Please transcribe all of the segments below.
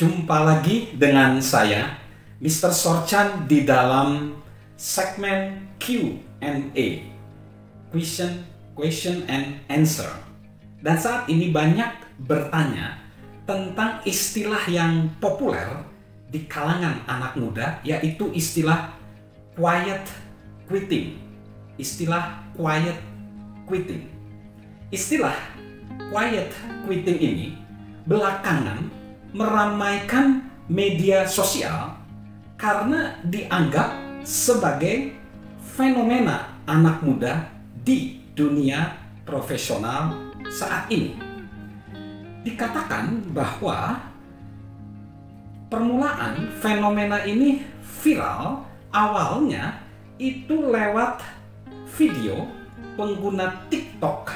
Jumpa lagi dengan saya, Mr. Sorchan, di dalam segmen Q&A, question and answer. Dan saat ini banyak bertanya tentang istilah yang populer di kalangan anak muda, yaitu istilah quiet quitting. Istilah quiet quitting. Istilah quiet quitting ini belakangan meramaikan media sosial karena dianggap sebagai fenomena anak muda di dunia profesional saat ini. Dikatakan bahwa permulaan fenomena ini viral awalnya itu lewat video pengguna TikTok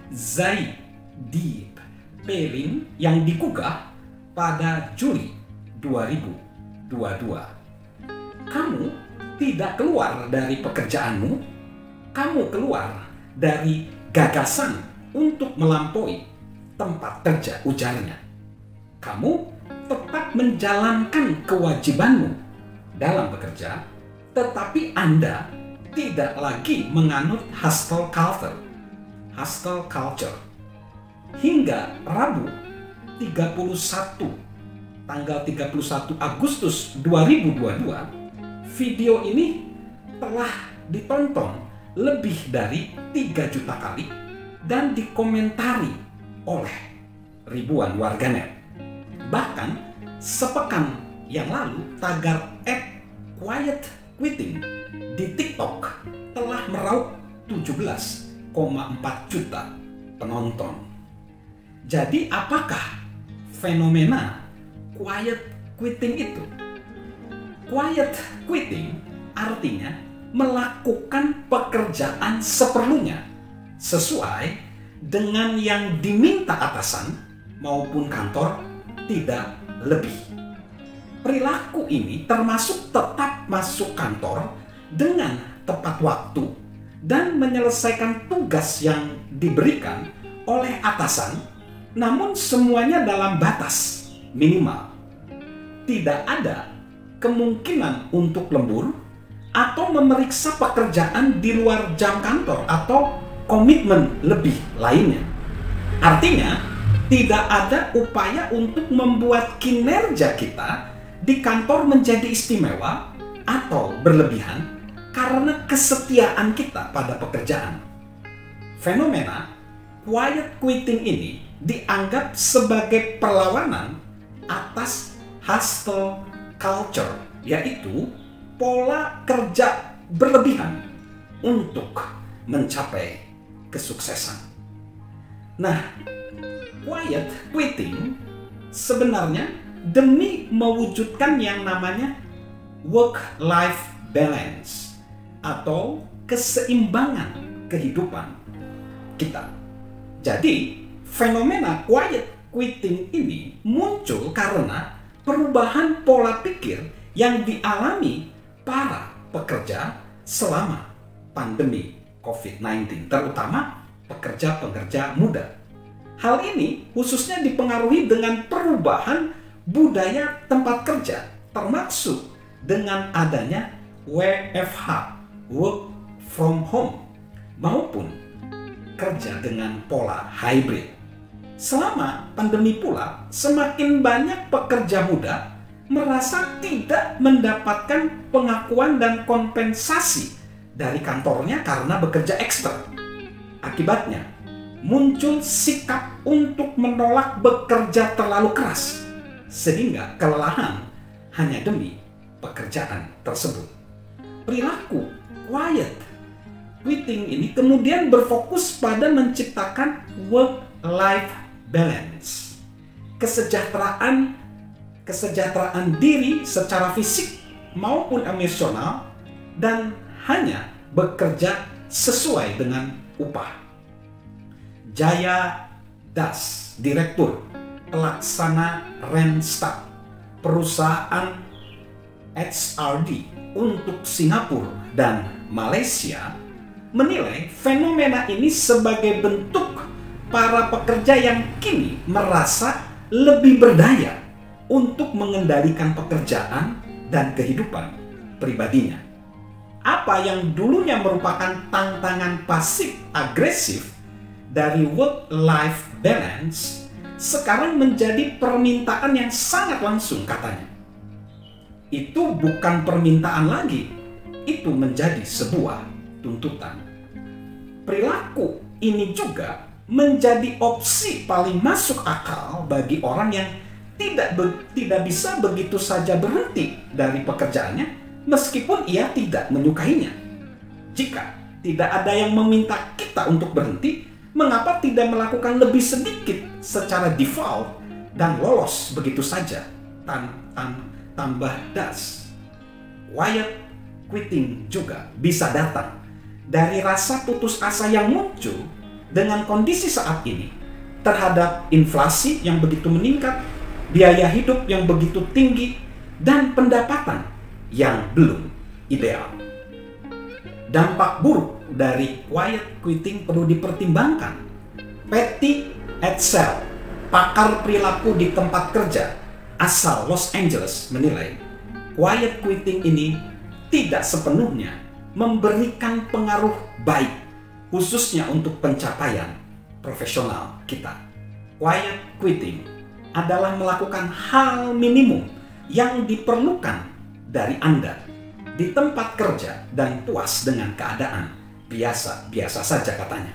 @ZaiDeepPelin yang digugah pada Juli 2022. Kamu tidak keluar dari pekerjaanmu, kamu keluar dari gagasan untuk melampaui tempat kerja, ujarnya. Kamu tetap menjalankan kewajibanmu dalam bekerja, tetapi Anda tidak lagi menganut hustle culture. Hingga Rabu tanggal 31 Agustus 2022, video ini telah ditonton lebih dari 3 juta kali dan dikomentari oleh ribuan warganet. Bahkan sepekan yang lalu, tagar @quiet quitting di TikTok telah meraup 17,4 juta penonton. Jadi apakah fenomena quiet quitting itu? Quiet quitting artinya melakukan pekerjaan seperlunya sesuai dengan yang diminta atasan maupun kantor, tidak lebih. Perilaku ini termasuk tetap masuk kantor dengan tepat waktu dan menyelesaikan tugas yang diberikan oleh atasan, namun semuanya dalam batas minimal. Tidak ada kemungkinan untuk lembur atau memeriksa pekerjaan di luar jam kantor atau komitmen lebih lainnya. Artinya, tidak ada upaya untuk membuat kinerja kita di kantor menjadi istimewa atau berlebihan karena kesetiaan kita pada pekerjaan. Fenomena quiet quitting ini dianggap sebagai perlawanan atas hustle culture, yaitu pola kerja berlebihan untuk mencapai kesuksesan. Nah, quiet quitting sebenarnya demi mewujudkan yang namanya work-life balance atau keseimbangan kehidupan kita. Jadi, fenomena quiet quitting ini muncul karena perubahan pola pikir yang dialami para pekerja selama pandemi COVID-19, terutama pekerja-pekerja muda. Hal ini khususnya dipengaruhi dengan perubahan budaya tempat kerja, termasuk dengan adanya WFH, work from home, maupun kerja dengan pola hybrid. Selama pandemi pula, semakin banyak pekerja muda merasa tidak mendapatkan pengakuan dan kompensasi dari kantornya karena bekerja ekstra. Akibatnya, muncul sikap untuk menolak bekerja terlalu keras, sehingga kelelahan hanya demi pekerjaan tersebut. Perilaku quiet quitting ini kemudian berfokus pada menciptakan work-life balance, kesejahteraan diri secara fisik maupun emosional, dan hanya bekerja sesuai dengan upah. Jaya Das, Direktur Pelaksana Randstad, perusahaan HRD untuk Singapura dan Malaysia, menilai fenomena ini sebagai bentuk para pekerja yang kini merasa lebih berdaya untuk mengendalikan pekerjaan dan kehidupan pribadinya. Apa yang dulunya merupakan tantangan pasif agresif dari work-life balance sekarang menjadi permintaan yang sangat langsung katanya. Itu bukan permintaan lagi, itu menjadi sebuah tuntutan. Perilaku ini juga menjadi opsi paling masuk akal bagi orang yang tidak bisa begitu saja berhenti dari pekerjaannya meskipun ia tidak menyukainya. Jika tidak ada yang meminta kita untuk berhenti, mengapa tidak melakukan lebih sedikit secara default dan lolos begitu saja tambah das. Quiet quitting juga bisa datang dari rasa putus asa yang muncul dengan kondisi saat ini terhadap inflasi yang begitu meningkat, biaya hidup yang begitu tinggi, dan pendapatan yang belum ideal. Dampak buruk dari quiet quitting perlu dipertimbangkan. Patty Edsel, pakar perilaku di tempat kerja asal Los Angeles, menilai quiet quitting ini tidak sepenuhnya memberikan pengaruh baik, khususnya untuk pencapaian profesional kita. Quiet quitting adalah melakukan hal minimum yang diperlukan dari Anda di tempat kerja dan puas dengan keadaan biasa-biasa saja katanya.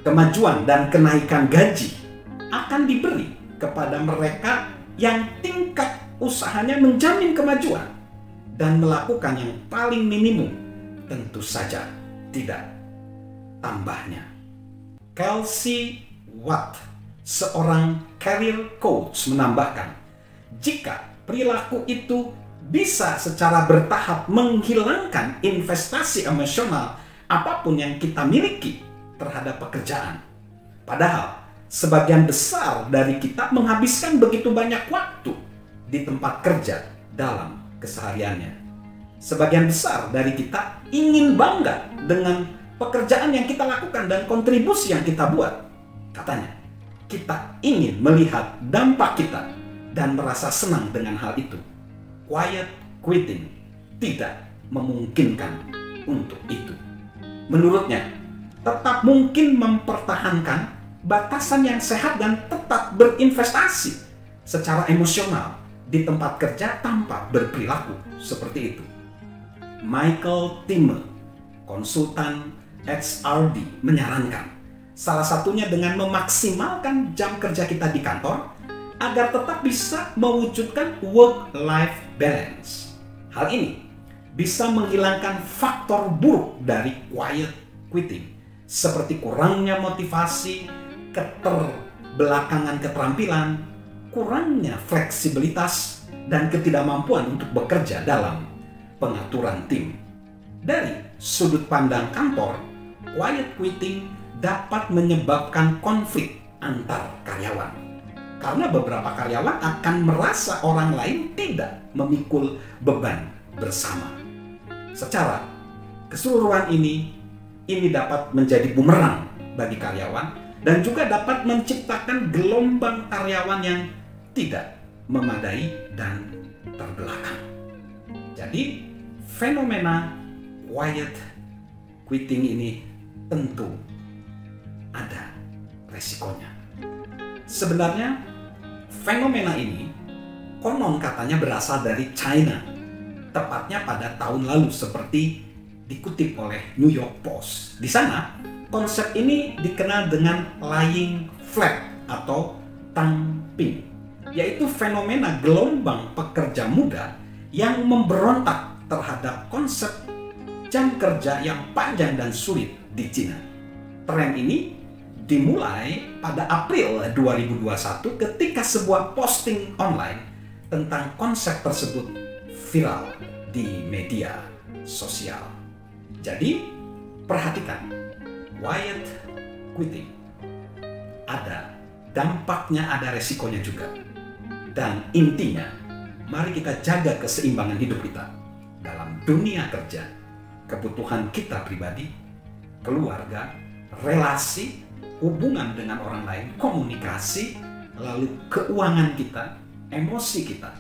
Kemajuan dan kenaikan gaji akan diberi kepada mereka yang tingkat usahanya menjamin kemajuan dan melakukan yang paling minimum, tentu saja tidak tambahnya. Kelsey Watt, seorang career coach, menambahkan, jika perilaku itu bisa secara bertahap menghilangkan investasi emosional apapun yang kita miliki terhadap pekerjaan. Padahal sebagian besar dari kita menghabiskan begitu banyak waktu di tempat kerja dalam kesehariannya. Sebagian besar dari kita ingin bangga dengan pekerjaan yang kita lakukan dan kontribusi yang kita buat. Katanya, kita ingin melihat dampak kita dan merasa senang dengan hal itu. Quiet quitting tidak memungkinkan untuk itu. Menurutnya, tetap mungkin mempertahankan batasan yang sehat dan tetap berinvestasi secara emosional di tempat kerja tanpa berperilaku seperti itu. Michael Timmer, konsultan HRD, menyarankan salah satunya dengan memaksimalkan jam kerja kita di kantor agar tetap bisa mewujudkan work-life balance. Hal ini bisa menghilangkan faktor buruk dari quiet quitting, seperti kurangnya motivasi, keterbelakangan keterampilan, kurangnya fleksibilitas, dan ketidakmampuan untuk bekerja dalam pengaturan tim. Dari sudut pandang kantor, quiet quitting dapat menyebabkan konflik antar karyawan. Karena beberapa karyawan akan merasa orang lain tidak memikul beban bersama. Secara keseluruhan ini dapat menjadi bumerang bagi karyawan dan juga dapat menciptakan gelombang karyawan yang tidak memadai dan terbelakang. Jadi, fenomena quiet quitting ini tentu ada resikonya. Sebenarnya, fenomena ini konon katanya berasal dari China, tepatnya pada tahun lalu seperti dikutip oleh New York Post. Di sana, konsep ini dikenal dengan lying flat atau tamping, yaitu fenomena gelombang pekerja muda yang memberontak terhadap konsep jam kerja yang panjang dan sulit di Cina. Tren ini dimulai pada April 2021 ketika sebuah posting online tentang konsep tersebut viral di media sosial. Jadi, perhatikan, quiet quitting ada dampaknya, ada resikonya juga. Dan intinya, mari kita jaga keseimbangan hidup kita dalam dunia kerja, kebutuhan kita pribadi, keluarga, relasi, hubungan dengan orang lain, komunikasi, lalu keuangan kita, emosi kita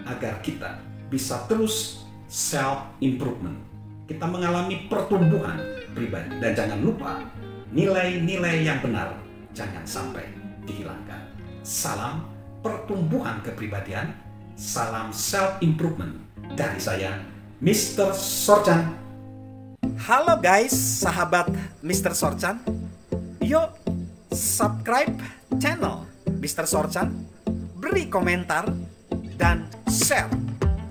agar kita bisa terus self-improvement. Kita mengalami pertumbuhan pribadi. Dan jangan lupa, nilai-nilai yang benar jangan sampai dihilangkan. Salam pertumbuhan kepribadian, salam self-improvement dari saya, Mr. Sorchan. Halo guys, sahabat Mr. Sorchan. Yuk, subscribe channel Mr. Sorchan, beri komentar, dan share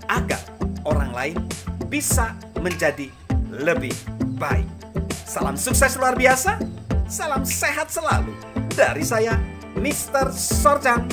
agar orang lain bisa menjadi lebih baik. Salam sukses luar biasa, salam sehat selalu dari saya, Mr. Sorchan.